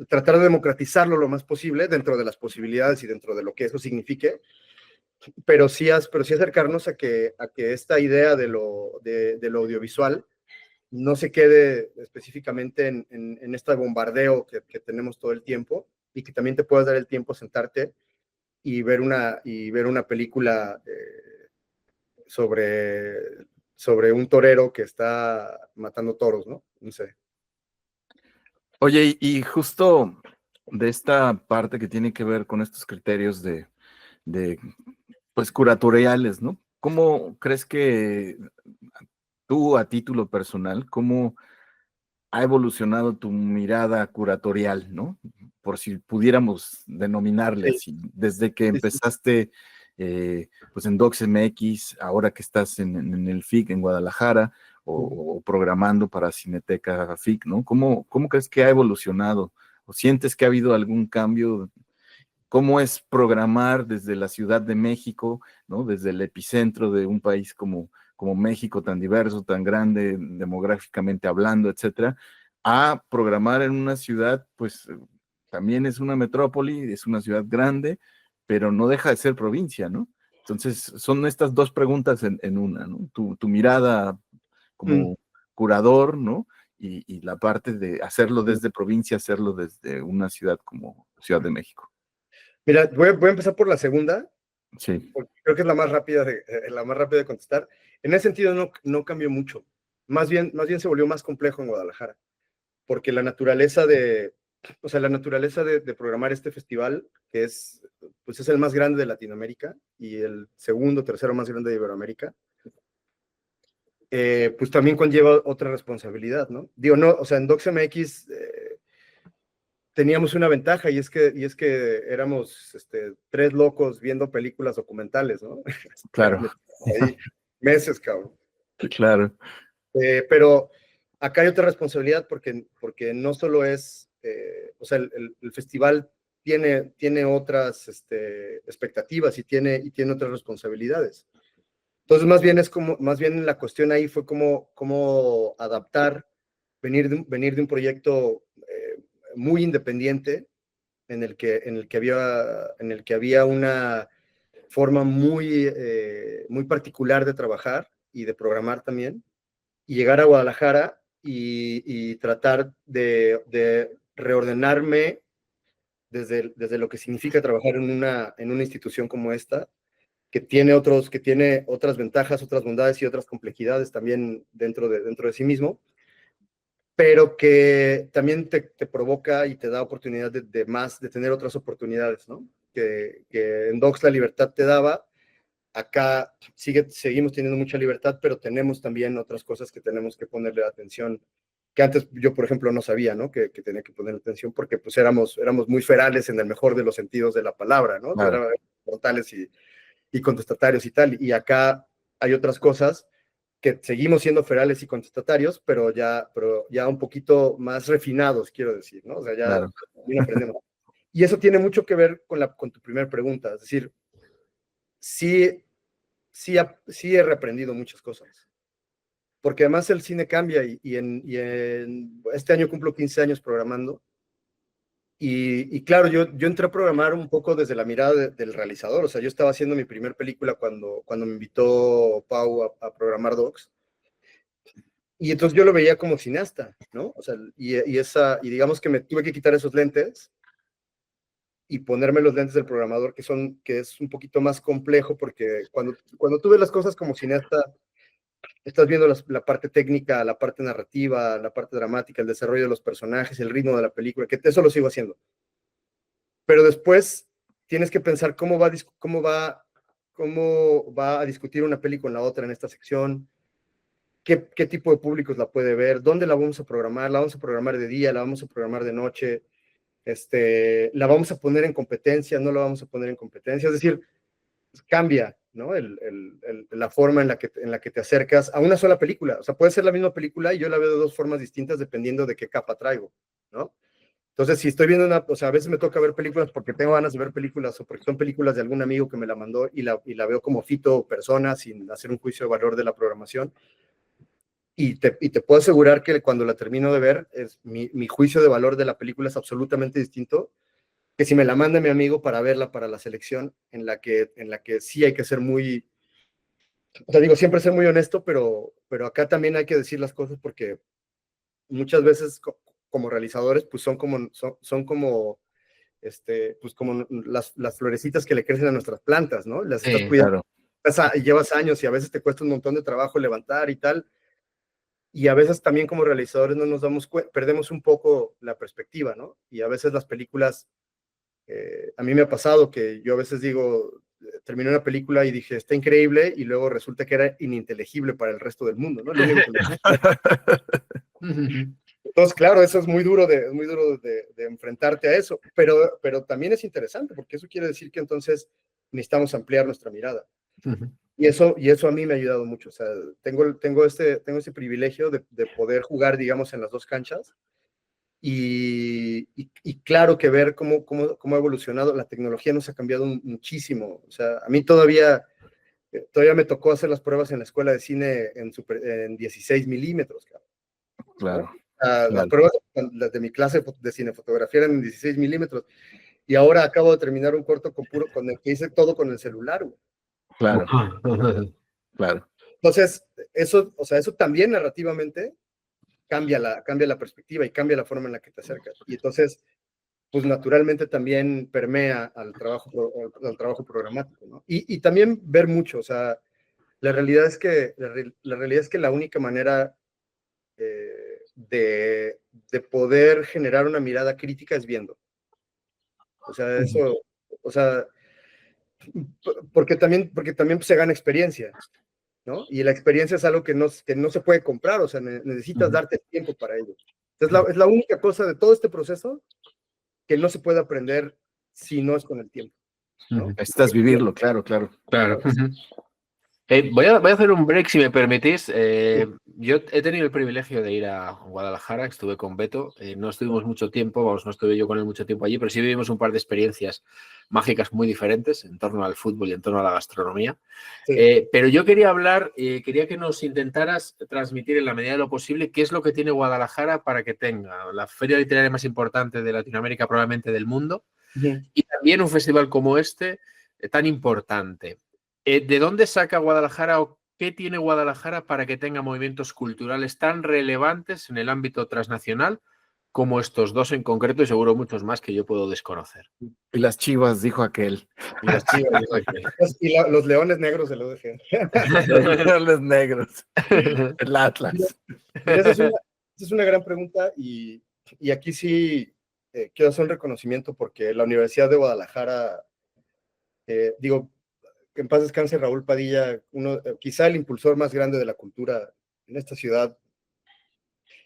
Tratar de democratizarlo lo más posible dentro de las posibilidades y dentro de lo que eso signifique, pero sí acercarnos a que esta idea de lo audiovisual no se quede específicamente en este bombardeo que tenemos todo el tiempo, y que también te puedas dar el tiempo a sentarte y ver una película sobre un torero que está matando toros, ¿no? No sé. Oye, y justo de esta parte que tiene que ver con estos criterios de pues curatoriales, ¿no? ¿Cómo crees que tú, a título personal, cómo ha evolucionado tu mirada curatorial, ¿no? Por si pudiéramos denominarle Sí, así, desde que sí, sí. empezaste pues en DocsMX, ahora que estás en el FIC en Guadalajara, o programando para Cineteca FIC, ¿no? ¿Cómo crees que ha evolucionado? ¿O sientes que ha habido algún cambio? ¿Cómo es programar desde la Ciudad de México, ¿no? Desde el epicentro de un país como México, tan diverso, tan grande, demográficamente hablando, etcétera, a programar en una ciudad, pues también es una metrópoli, es una ciudad grande, pero no deja de ser provincia, ¿no? Entonces, son estas dos preguntas en una, ¿no? Tu mirada Mm, como curador, ¿no? Y la parte de hacerlo mm. desde provincia, hacerlo desde una ciudad como Ciudad de México. Mira, voy a empezar por la segunda, Sí, porque creo que es la más rápida de contestar. En ese sentido no cambió mucho. Más bien se volvió más complejo en Guadalajara, porque la naturaleza de programar este festival, que pues es el más grande de Latinoamérica y el segundo, tercero más grande de Iberoamérica, pues también conlleva otra responsabilidad, ¿no? Digo, no, o sea, en DocsMX teníamos una ventaja, y es que éramos tres locos viendo películas documentales, ¿no? claro, Ahí meses, cabrón. claro, Pero acá hay otra responsabilidad, porque no solo es, o sea, el festival tiene otras expectativas, y tiene otras responsabilidades. Entonces, más bien la cuestión ahí fue cómo adaptar, venir de un proyecto muy independiente, en el que había una forma muy particular de trabajar y de programar también, y llegar a Guadalajara y tratar de reordenarme desde lo que significa trabajar en una institución como esta, que tiene otras ventajas, otras bondades y otras complejidades también dentro de sí mismo, pero que también te provoca y te da oportunidad de tener otras oportunidades, ¿no? Que en Docs la libertad te daba. Acá seguimos teniendo mucha libertad, pero tenemos también otras cosas que tenemos que ponerle atención, que antes yo, por ejemplo, no sabía, ¿no? Que tenía que ponerle atención, porque pues éramos muy ferales en el mejor de los sentidos de la palabra, ¿no? claro, Éramos frontales y contestatarios y tal. Y acá hay otras cosas que seguimos siendo ferales y contestatarios, pero ya un poquito más refinados, quiero decir, ¿no? O sea, ya claro, bien aprendemos. Y eso tiene mucho que ver con tu primera pregunta, es decir, sí, sí he reaprendido muchas cosas, porque además el cine cambia, y en este año cumplo 15 años programando, y claro, yo entré a programar un poco desde la mirada del realizador. O sea, yo estaba haciendo mi primer película cuando me invitó Pau a programar Docs, y entonces yo lo veía como cineasta, ¿no? O sea, y digamos que me tuve que quitar esos lentes y ponerme los lentes del programador, que es un poquito más complejo, porque cuando tú ves las cosas como cineasta, estás viendo la parte técnica, la parte narrativa, la parte dramática, el desarrollo de los personajes, el ritmo de la película, que eso lo sigo haciendo. Pero después tienes que pensar cómo va a discutir una peli con la otra en esta sección, qué tipo de públicos la puede ver, dónde la vamos a programar de día, la vamos a programar de noche, la vamos a poner en competencia, no la vamos a poner en competencia. Es decir, cambia, ¿no? La forma en la que te acercas a una sola película. O sea, puede ser la misma película y yo la veo de dos formas distintas dependiendo de qué capa traigo, ¿no? Entonces, si estoy viendo o sea, a veces me toca ver películas porque tengo ganas de ver películas, o porque son películas de algún amigo que me la mandó, y la veo como fito persona, sin hacer un juicio de valor de la programación. Y te puedo asegurar que cuando la termino de ver, mi juicio de valor de la película es absolutamente distinto que si me la manda mi amigo para verla para la selección, en la que sí hay que ser muy, o sea, digo, siempre ser muy honesto, pero acá también hay que decir las cosas porque muchas veces como realizadores, pues son como, pues como las florecitas que le crecen a nuestras plantas, ¿no? Las estás Sí, cuidando, Claro, llevas años y a veces te cuesta un montón de trabajo levantar y tal, y a veces también como realizadores no nos damos cuenta, perdemos un poco la perspectiva, ¿no? Y a veces las películas, a mí me ha pasado que yo a veces digo, terminé una película y dije, está increíble, y luego resulta que era ininteligible para el resto del mundo, ¿no? Lo único que Entonces, claro, eso es muy duro de enfrentarte a eso, pero también es interesante, porque eso quiere decir que entonces necesitamos ampliar nuestra mirada. Y eso a mí me ha ayudado mucho. O sea, tengo este privilegio de poder jugar, digamos, en las dos canchas. Y claro que ver cómo ha evolucionado, la tecnología nos ha cambiado muchísimo. O sea, a mí todavía me tocó hacer las pruebas en la escuela de cine en 16 milímetros, ¿no? claro, Las claro. pruebas las de mi clase de cinefotografía eran en 16 milímetros. Y ahora acabo de terminar un corto con el que hice todo con el celular, güey. Claro, claro. Entonces, eso también narrativamente cambia la perspectiva y cambia la forma en la que te acercas. Y entonces, pues naturalmente también permea al trabajo programático, ¿no? Y también ver mucho, o sea, la realidad es que la única manera de poder generar una mirada crítica es viendo. O sea, eso, o sea, porque también se gana experiencia, ¿no? Y la experiencia es algo que no se puede comprar, o sea, necesitas darte tiempo para ello. Es la única cosa de todo este proceso que no se puede aprender si no es con el tiempo, ¿no? Necesitas vivirlo, claro, claro. Claro. Voy a hacer un break, si me permitís. Yo he tenido el privilegio de ir a Guadalajara, estuve con Beto, no estuvimos mucho tiempo, vamos, no estuve yo con él mucho tiempo allí, pero sí vivimos un par de experiencias mágicas muy diferentes en torno al fútbol y en torno a la gastronomía. Sí. Pero yo quería hablar, quería que nos intentaras transmitir en la medida de lo posible qué es lo que tiene Guadalajara para que tenga la feria literaria más importante de Latinoamérica, probablemente del mundo, y también un festival como este, tan importante. ¿De dónde saca Guadalajara o qué tiene Guadalajara para que tenga movimientos culturales tan relevantes en el ámbito transnacional como estos dos en concreto y seguro muchos más que yo puedo desconocer? Y las Chivas, dijo aquel. Y las Chivas, dijo aquel. Y los leones negros de la UDG. Los leones negros. El Atlas. Mira, esa es una gran pregunta y aquí sí quiero hacer un reconocimiento porque la Universidad de Guadalajara, digo, que en paz descanse Raúl Padilla, quizá el impulsor más grande de la cultura en esta ciudad,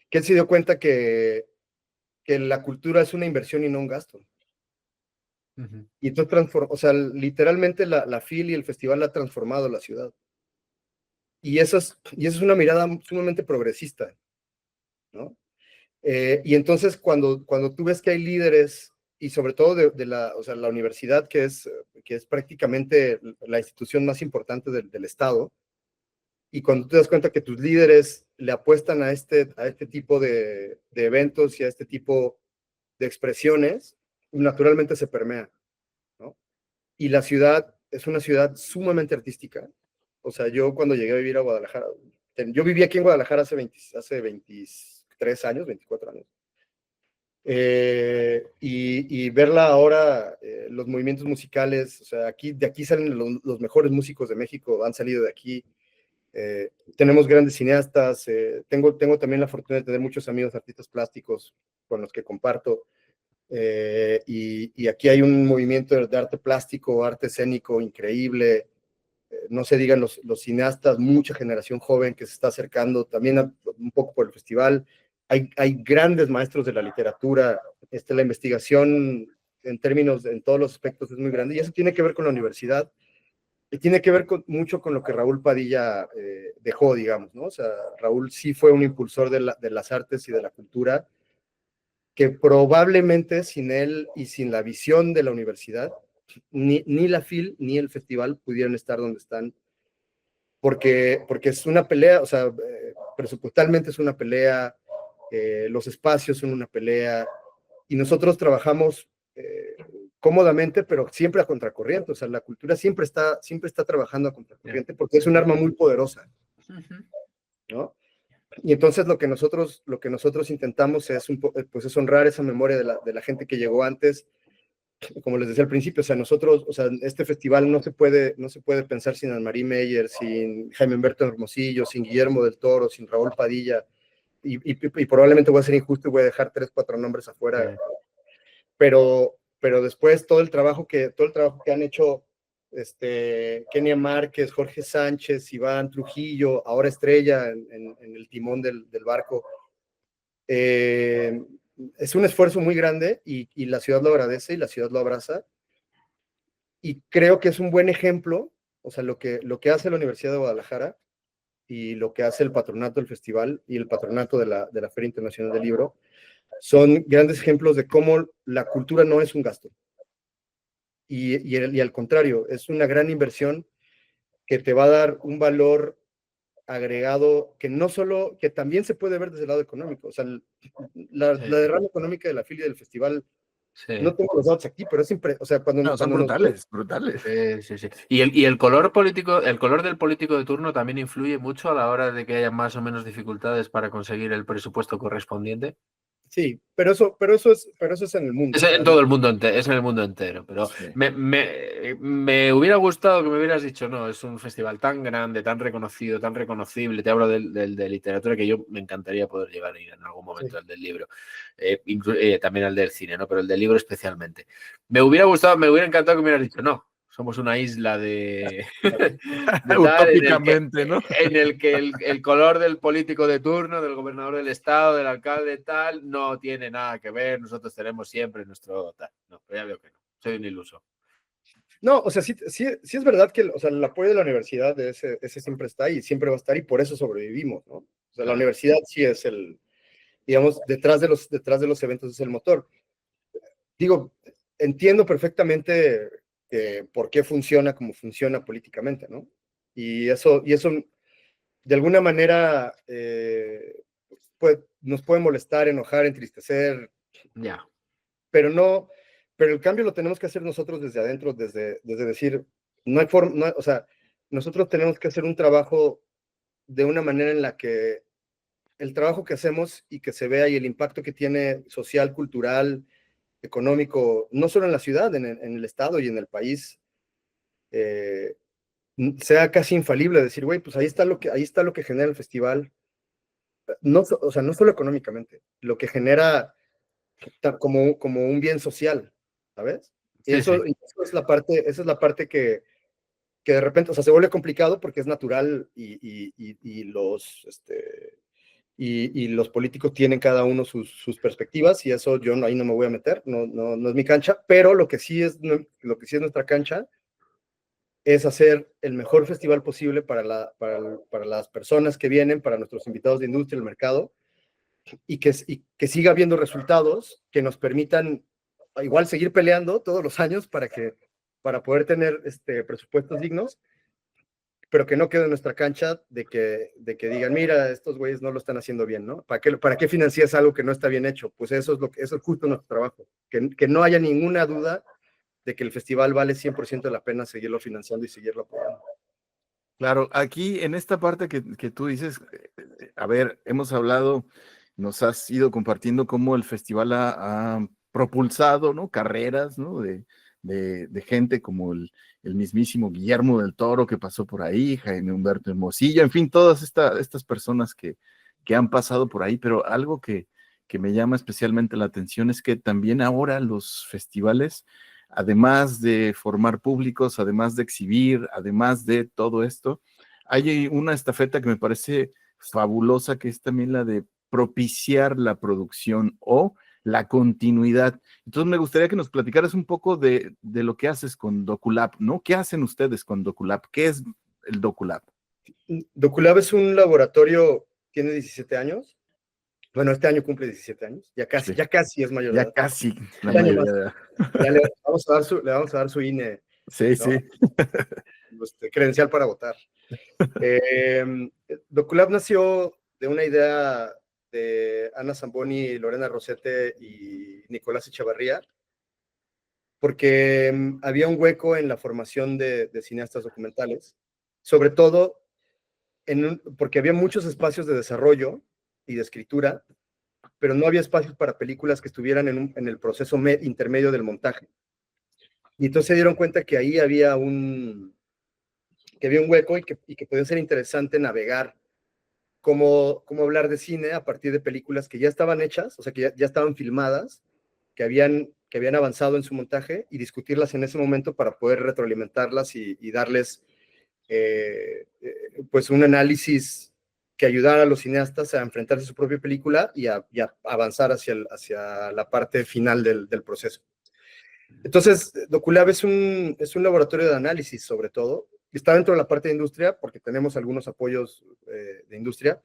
que él se dio cuenta que la cultura es una inversión y no un gasto. Y entonces o sea, literalmente la FIL y el festival ha transformado la ciudad. Y esa es una mirada sumamente progresista, ¿no? Y entonces cuando tú ves que hay líderes, y sobre todo o sea, la universidad, que es prácticamente la institución más importante del Estado, y cuando te das cuenta que tus líderes le apuestan a este tipo de eventos y a este tipo de expresiones, naturalmente se permea, ¿no? Y la ciudad es una ciudad sumamente artística. O sea, yo cuando llegué a vivir a Guadalajara, yo viví aquí en Guadalajara hace 23 años, 24 años. Y verla ahora, los movimientos musicales, o sea, de aquí salen los mejores músicos de México, han salido de aquí. Tenemos grandes cineastas, tengo también la fortuna de tener muchos amigos artistas plásticos con los que comparto. Y aquí hay un movimiento de arte plástico, arte escénico increíble. No se digan los cineastas, mucha generación joven que se está acercando también un poco por el festival. Hay grandes maestros de la literatura. La investigación en todos los aspectos es muy grande. Y eso tiene que ver con la universidad. Y tiene que ver mucho con lo que Raúl Padilla dejó, digamos, ¿no? O sea, Raúl sí fue un impulsor de las artes y de la cultura, que probablemente sin él y sin la visión de la universidad, ni la FIL ni el festival pudieran estar donde están, porque es una pelea, o sea, presupuestalmente es una pelea, los espacios son una pelea, y nosotros trabajamos cómodamente, pero siempre a contracorriente. O sea, la cultura siempre está trabajando a contracorriente porque es un arma muy poderosa, ¿no? Y entonces lo que nosotros intentamos es, pues es honrar esa memoria de la gente que llegó antes. Como les decía al principio, o sea, este festival no se puede pensar sin Anne-Marie Meyer, sin Jaime Humberto Hermosillo, sin Guillermo del Toro, sin Raúl Padilla, y probablemente voy a ser injusto y voy a dejar 3, 4 nombres afuera, pero después todo el trabajo que han hecho Kenia Márquez, Jorge Sánchez, Iván Trujillo, ahora Estrella en el timón del barco, es un esfuerzo muy grande y la ciudad lo agradece y la ciudad lo abraza. Y creo que es un buen ejemplo, o sea, lo que hace la Universidad de Guadalajara y lo que hace el patronato del festival y el patronato de la Feria Internacional del Libro, son grandes ejemplos de cómo la cultura no es un gasto. Y al contrario, es una gran inversión que te va a dar un valor agregado que también se puede ver desde el lado económico. O sea, la derrama económica de la filia del festival, no tengo los datos aquí, pero o sea, son brutales. Sí. Y el color político, el color del político de turno también influye mucho a la hora de que haya más o menos dificultades para conseguir el presupuesto correspondiente. Sí, pero eso es en el mundo. Es en todo el mundo entero, es en el mundo entero, pero Sí. me hubiera gustado que me hubieras dicho, no, es un festival tan grande, tan reconocido, tan reconocible, te hablo de literatura, que yo me encantaría poder llevar a ir en algún momento al del libro, también al del cine, ¿no? Pero el del libro especialmente. Me hubiera encantado que me hubieras dicho, no, somos una isla de utópicamente, ¿no? En el que el color del político de turno, del gobernador del estado, del alcalde tal, no tiene nada que ver, nosotros tenemos siempre nuestro tal. No, pero ya veo que no, soy un iluso. No, o sea, sí es verdad que, o sea, el apoyo de la universidad, ese siempre está ahí, siempre va a estar, y por eso sobrevivimos, ¿no? O sea, la universidad sí es digamos, detrás de los eventos es el motor. Digo, entiendo perfectamente por qué funciona como funciona políticamente, ¿no? Y eso de alguna manera, nos puede molestar, enojar, entristecer. Ya. Pero el cambio lo tenemos que hacer nosotros desde adentro, desde decir, no hay forma, o sea, nosotros tenemos que hacer un trabajo de una manera en la que el trabajo que hacemos y que se vea y el impacto que tiene social, cultural, económico, no solo en la ciudad, en el estado y en el país, sea casi infalible, decir, güey, pues ahí está lo que genera el festival, o sea, no solo económicamente, lo que genera como un bien social, ¿sabes? Y eso es la parte que de repente, o sea, se vuelve complicado porque es natural y los políticos tienen cada uno sus perspectivas y eso yo ahí no me voy a meter, no es mi cancha, pero lo que sí es nuestra cancha es hacer el mejor festival posible para las personas que vienen, para nuestros invitados de industria, el mercado, y que siga habiendo resultados que nos permitan igual seguir peleando todos los años para poder tener presupuestos dignos, pero que no quede en nuestra cancha de que digan, mira, estos güeyes no lo están haciendo bien, ¿no? ¿Para qué financias algo que no está bien hecho? Pues eso es justo nuestro trabajo, que no haya ninguna duda de que el festival vale 100% la pena seguirlo financiando y seguirlo apoyando. Claro, aquí en esta parte que tú dices, a ver, hemos hablado, nos has ido compartiendo cómo el festival ha propulsado, ¿no? Carreras, ¿no? De gente como el mismísimo Guillermo del Toro que pasó por ahí, Jaime Humberto Hermosillo, en fin, todas estas personas que han pasado por ahí, pero algo que me llama especialmente la atención es que también ahora los festivales, además de formar públicos, además de exhibir, además de todo esto, hay una estafeta que me parece fabulosa, que es también la de propiciar la producción o la continuidad. Entonces me gustaría que nos platicaras un poco de lo que haces con Doculab, ¿no? ¿Qué hacen ustedes con Doculab? ¿Qué es el Doculab? Doculab es un laboratorio, tiene 17 años. Bueno, este año cumple 17 años, ya casi es mayor de edad. Ya casi la mayoría de edad. Ya le vamos a dar su INE. Sí, ¿no? sí. Credencial para votar. Doculab nació de una idea de Ana Zamboni, Lorena Rosete y Nicolás Echevarría, porque había un hueco en la formación de cineastas documentales, sobre todo porque había muchos espacios de desarrollo y de escritura, pero no había espacios para películas que estuvieran en el proceso intermedio del montaje. Y entonces se dieron cuenta que ahí había un hueco y que podía ser interesante navegar cómo hablar de cine a partir de películas que ya estaban hechas, o sea, que ya estaban filmadas, que habían avanzado en su montaje y discutirlas en ese momento para poder retroalimentarlas y darles pues un análisis que ayudara a los cineastas a enfrentarse a su propia película y a avanzar hacia la parte final del proceso. Entonces, Doculab es un laboratorio de análisis, sobre todo. Está dentro de la parte de industria, porque tenemos algunos apoyos de industria,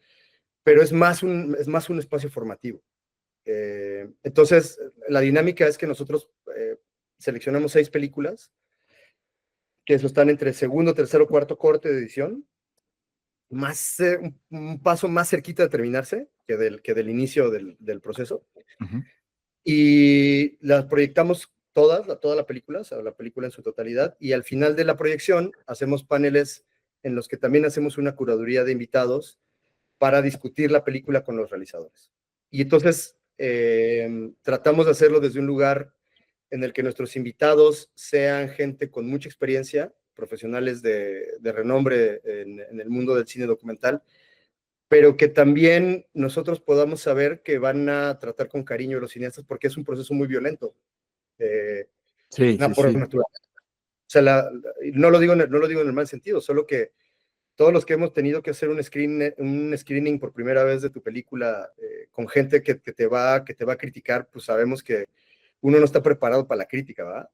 pero es más un espacio formativo. Entonces, la dinámica es que nosotros seleccionamos 6 películas, que eso están entre segundo, tercero, cuarto corte de edición, un paso más cerquita de terminarse que del inicio del proceso. Ujú. Y las proyectamos toda la película, o sea, la película en su totalidad, y al final de la proyección hacemos paneles en los que también hacemos una curaduría de invitados para discutir la película con los realizadores. Y entonces tratamos de hacerlo desde un lugar en el que nuestros invitados sean gente con mucha experiencia, profesionales de renombre en el mundo del cine documental, pero que también nosotros podamos saber que van a tratar con cariño a los cineastas, porque es un proceso muy violento. Sí, sí, Por sí. naturaleza. O sea, no lo digo en el mal sentido, solo que todos los que hemos tenido que hacer un screening por primera vez de tu película con gente que te va a criticar, pues sabemos que uno no está preparado para la crítica, ¿verdad?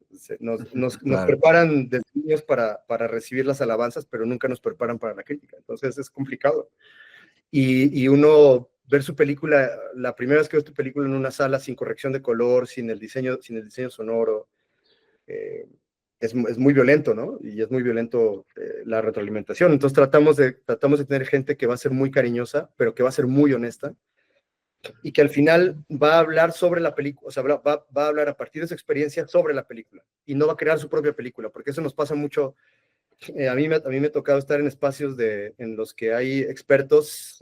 Nos Claro. preparan desde niños para recibir las alabanzas, pero nunca nos preparan para la crítica. Entonces es complicado. Y uno ver su película, la primera vez que ves tu película en una sala sin corrección de color, sin el diseño sonoro, es muy violento, ¿no? Y es muy violento la retroalimentación. Entonces tratamos de tener gente que va a ser muy cariñosa, pero que va a ser muy honesta, y que al final va a hablar sobre la película, o sea, va a hablar a partir de su experiencia sobre la película, y no va a crear su propia película, porque eso nos pasa mucho. A mí me ha tocado estar en espacios en los que hay expertos,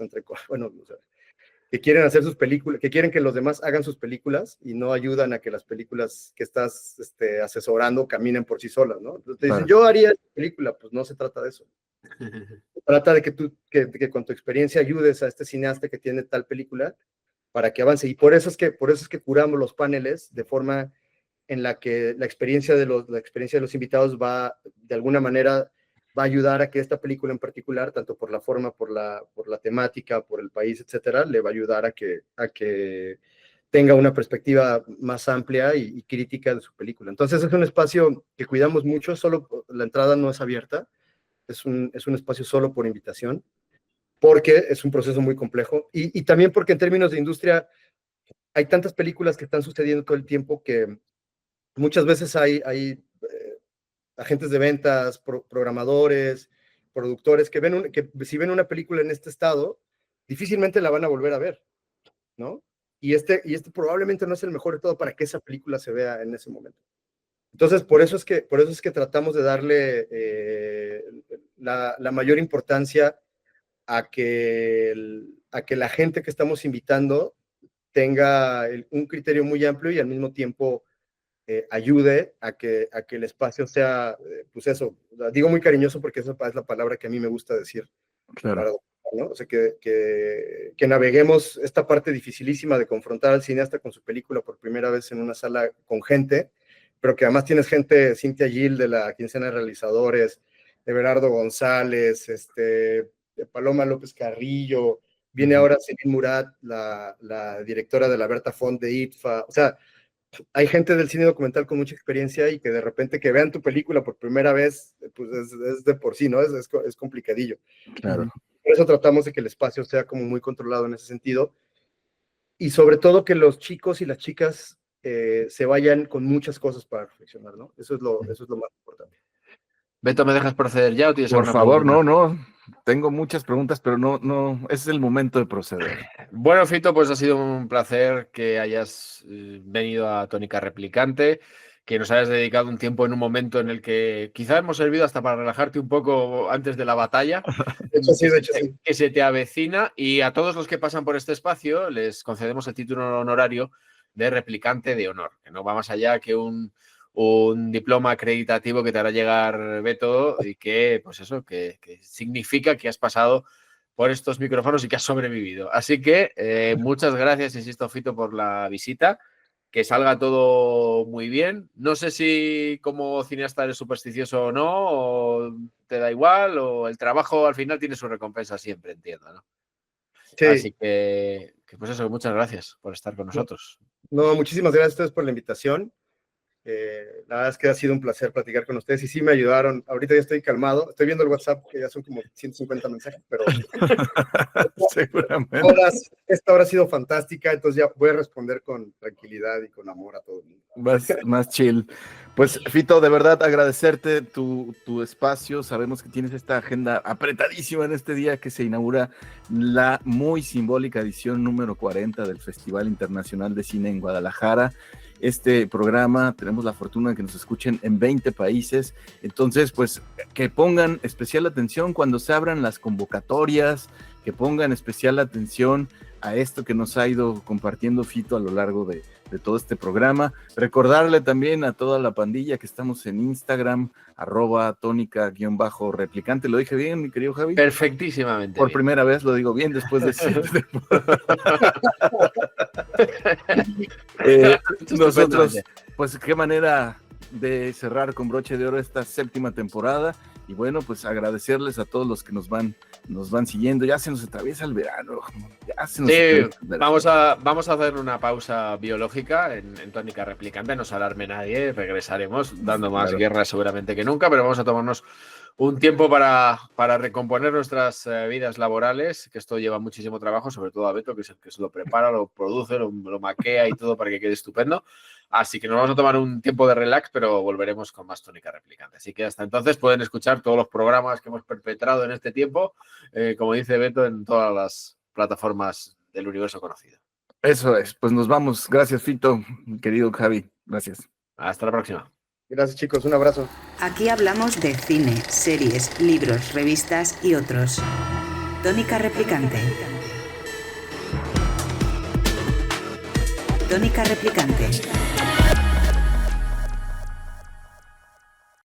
bueno, o sea, que quieren hacer sus películas, que quieren que los demás hagan sus películas y no ayudan a que las películas que estás asesorando caminen por sí solas, ¿no? Entonces te dicen, Claro. yo haría esta película, pues no se trata de eso. Se trata de que tú, que con tu experiencia ayudes a este cineasta que tiene tal película para que avance. Y por eso es que curamos los paneles de forma en la que la experiencia de los invitados de alguna manera, va a ayudar a que esta película en particular, tanto por la forma, por la temática, por el país, etcétera, le va a ayudar a que tenga una perspectiva más amplia y crítica de su película. Entonces es un espacio que cuidamos mucho, solo la entrada no es abierta, es un espacio solo por invitación, porque es un proceso muy complejo y también porque en términos de industria hay tantas películas que están sucediendo todo el tiempo que muchas veces hay agentes de ventas, programadores, productores que si ven una película en este estado, difícilmente la van a volver a ver, ¿no? Y este probablemente no es el mejor de todo para que esa película se vea en ese momento. Entonces, por eso es que tratamos de darle la mayor importancia a que la gente que estamos invitando tenga un criterio muy amplio y al mismo tiempo ayude a que el espacio sea, pues eso, digo muy cariñoso porque esa es la palabra que a mí me gusta decir, Claro. ¿no? O sea, que naveguemos esta parte dificilísima de confrontar al cineasta con su película por primera vez en una sala con gente, pero que además tienes gente, Cintia Gil de la Quincena de Realizadores, de Berardo González, de Paloma López Carrillo, viene ahora Celine Murat, la directora de la Berta Font de ITFA, o sea, hay gente del cine documental con mucha experiencia y que de repente que vean tu película por primera vez, pues es de por sí, ¿no? Es complicadillo. Claro. Por eso tratamos de que el espacio sea como muy controlado en ese sentido y sobre todo que los chicos y las chicas se vayan con muchas cosas para reflexionar, ¿no? Eso es lo más importante. Beto, ¿me dejas proceder ya o tienes Por alguna favor, pregunta? no. Tengo muchas preguntas, pero no, ese es el momento de proceder. Bueno, Fito, pues ha sido un placer que hayas venido a Tónica Replicante, que nos hayas dedicado un tiempo en un momento en el que quizás hemos servido hasta para relajarte un poco antes de la batalla. De hecho, sí. Que se te avecina, y a todos los que pasan por este espacio les concedemos el título honorario de replicante de honor, que no va más allá que un diploma acreditativo que te hará llegar Beto y que, pues eso, que significa que has pasado por estos micrófonos y que has sobrevivido. Así que muchas gracias, insisto, Fito, por la visita. Que salga todo muy bien. No sé si como cineasta eres supersticioso o no, o te da igual, o el trabajo al final tiene su recompensa siempre, entiendo, ¿no? Sí. Así que pues eso, muchas gracias por estar con nosotros. No, muchísimas gracias a ustedes por la invitación. La verdad es que ha sido un placer platicar con ustedes y sí me ayudaron. Ahorita ya estoy calmado. Estoy viendo el WhatsApp, que ya son como 150 mensajes, pero seguramente. Esta hora ha sido fantástica, entonces ya voy a responder con tranquilidad y con amor a todo el mundo. Más chill. Pues, Fito, de verdad agradecerte tu espacio. Sabemos que tienes esta agenda apretadísima en este día que se inaugura la muy simbólica edición número 40 del Festival Internacional de Cine en Guadalajara. Este programa, tenemos la fortuna de que nos escuchen en 20 países, entonces pues que pongan especial atención cuando se abran las convocatorias, que pongan especial atención a esto que nos ha ido compartiendo Fito a lo largo de todo este programa. Recordarle también a toda la pandilla que estamos en Instagram, @tónica_replicante. ¿Lo dije bien, mi querido Javi? Perfectísimamente. Por bien. primera vez lo digo bien después de 7 temporadas. Nosotros, pues qué manera de cerrar con broche de oro esta 7ª temporada. Y bueno, pues agradecerles a todos los que nos van siguiendo. Ya se nos atraviesa el verano. Vamos a hacer una pausa biológica en Tónica Replicante. No se alarme nadie, regresaremos dando más guerra seguramente que nunca, pero vamos a tomarnos un tiempo para recomponer nuestras vidas laborales, que esto lleva muchísimo trabajo, sobre todo a Beto, que es el que se lo prepara, lo produce, lo maquea y todo para que quede estupendo. Así que nos vamos a tomar un tiempo de relax, pero volveremos con más Tónica Replicante. Así que hasta entonces pueden escuchar todos los programas que hemos perpetrado en este tiempo, como dice Beto, en todas las plataformas del universo conocido. Eso es, pues nos vamos. Gracias, Fito, querido Javi. Gracias. Hasta la próxima. Gracias, chicos. Un abrazo. Aquí hablamos de cine, series, libros, revistas y otros. Tónica Replicante. Tónica Replicante.